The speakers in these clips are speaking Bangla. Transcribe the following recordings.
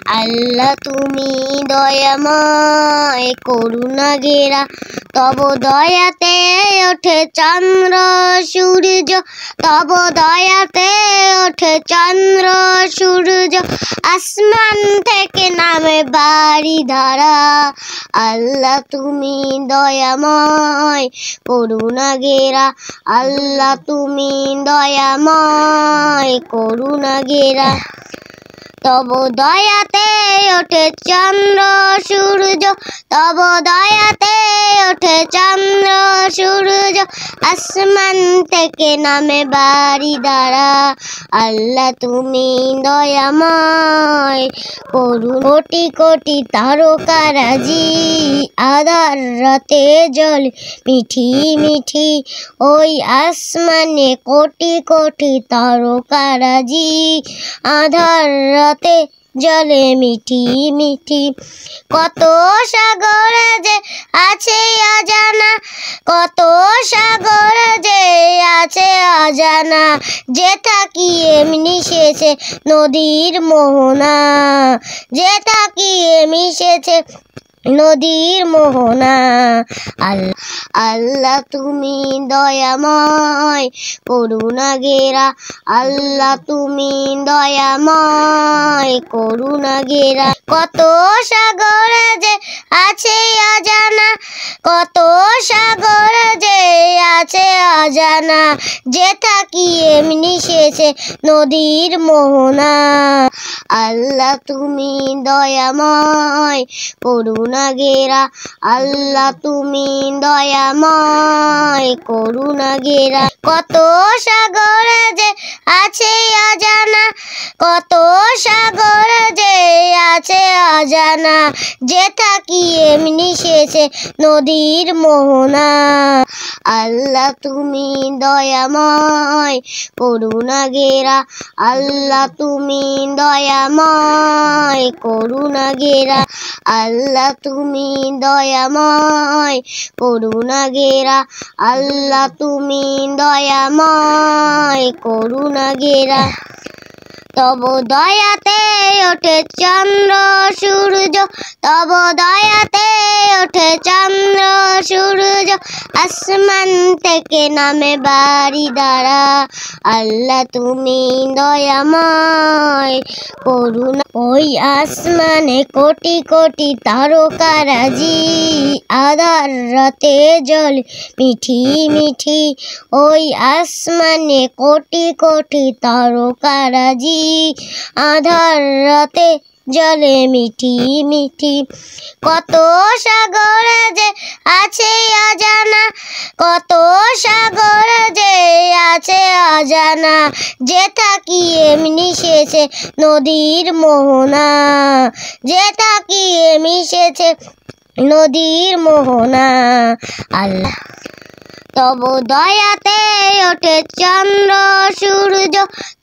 আল্লাহ তুমি দয়াময় করুণা ঘেরা, তব দয়াতে ওঠে চন্দ্র সূর্য, তব দয়াতে ওঠে চন্দ্র সূর্য, আসমান থেকে নামে বাড়ি ধারা। আল্লাহ তুমি দয়াময় করুণা ঘেরা, আল্লাহ তুমি দয়াময় করুণা ঘেরা, তব দয়াতে ওঠে চন্দ্র সূর্য, তব দয়াতে ওঠে চন্দ্র সূর্য, আসমান থেকে নামে বাড়ি ধারা। আল্লাহ তুমি দয়াময় করুণা, কোটি কোটি তারকারাজি আধার রাতে জলে মিঠি মিঠি, ওই আসমানে কোটি কোটি তারকারাজি আধার রাতে জলে মিঠি মিঠি। কত সাগর যে আছে অজানা, কত সাগর যে আছে অজানা, যে থাকি মিশেছে নদীর মোহনা, যে থাকি মিশেছে নদীর মোহনা। আল্লাহ তুমি দয়াময় করুণা ঘেরা, আল্লাহ তুমি দয়াময় করুণা ঘেরা, কত সাগর যে আছে অজানা, কত সাগর যে আছে অজানা, যে থাকি মিশেছে নদীর মোহনা। আল্লাহ তুমি দয়াময় করুণা ঘেরা, আল্লাহ তুমি দয়াময় করুণা ঘেরা, কত সাগর যে আছে অজানা, কত সাগর যে আছে অজানা, যে থাকি মিশেছে নদীর মোহনা। আল্লাহ তুমি দয়াময় করুণা ঘেরা, আল্লাহ তুমি দয়াময় করুণা ঘেরা, আল্লাহ তুমি দয়াময় করুণা ঘেরা, আল্লাহ তুমি দয়াময় করুণা ঘেরা, তব দয়াতে ওঠে চন্দ্র সূর্য, তব দয়াতে ওঠে চন্দ্র সূর্য, আসমান থেকে নামে বাড়ি ধারা। আল্লাহ তুমি দয়াময় করুণা, ওই আসমানে কোটি কোটি তারকারাজি আধার রাতে জলে মিঠি মিঠি, ওই আসমানে কোটি কোটি তারকারাজি আধার রাতে জলে মিঠি মিঠি। কত সাগর যে আছে অজানা, কত সাগর যে আছে অজানা, যে থাকি মিশেছে নদীর মোহনা, যে থাকি মিশেছে নদীর মোহনা। আল্লাহ তব দয়াতে ওঠে চন্দ্র সূর্য,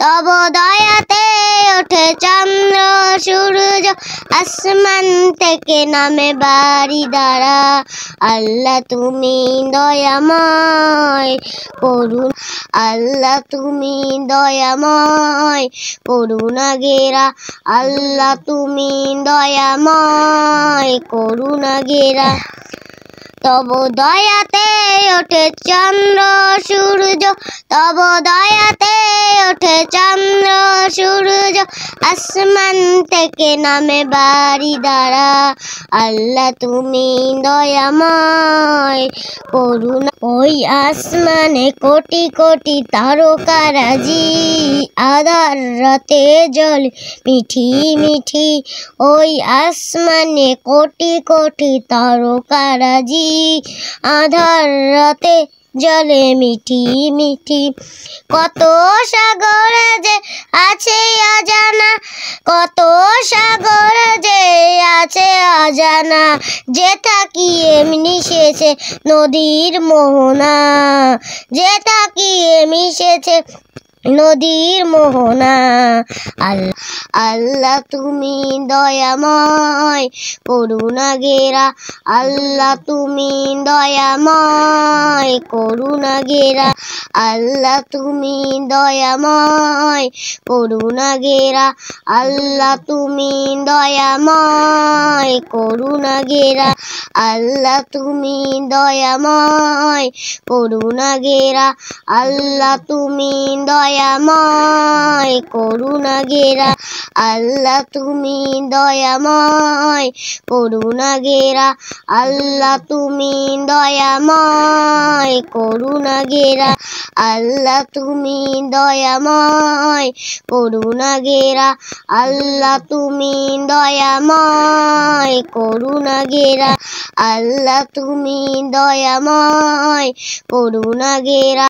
তব দয়াতে ওঠে চন্দ্র সূর্য, আসমান থেকে নামে বাড়ি ধারা। আল্লাহ তুমি দয়াময় করুণা, আল্লাহ তুমি দয়াময় করুণা ঘেরা, আল্লাহ তুমি দয়াময় করুণা ঘেরা, তব দয়াতে ওঠে চন্দ্র সূর্য, তব দয়াতে ওঠে চন্দ্র সূর্য, আসমান থেকে নামে বাড়ি ধারা। আল্লাহ তুমি দয়াময় করুণা, ওই আসমানে কোটি কোটি তারকারাজি আধার রাতে জলে মিঠি মিঠি, ওই আসমানে কোটি কোটি তারকারাজি আধার রাতে জলে মিঠি মিঠি। কত সাগর যে আছে অজানা, কত সাগর যে আছে অজানা, যে থাকি মিশেছে নদীর মোহনা, যে থাকি মিশেছে নদীর মোহনা। আল্লাহ তুমি দয়াময় করুণা ঘেরা, আল্লাহ তুমি দয়াময় করুণা ঘেরা, আল্লাহ তুমি দয়াময় করুণা ঘেরা, আল্লাহ তুমি দয়াময় করুণা ঘেরা, আল্লাহ তুমি দয়াময় করুণা ঘেরা, আল্লাহ তুমি দয়াময় করুণা ঘেরা, আল্লাহ তুমি দয়াময় করুণা ঘেরা, আল্লাহ তুমি দয়াময় করুণা ঘেরা, আল্লাহ তুমি দয়াময় করুণা ঘেরা, আল্লাহ তুমি দয়াময় করুণা ঘেরা, আল্লাহ তুমি দয়াময় করুণা ঘেরা।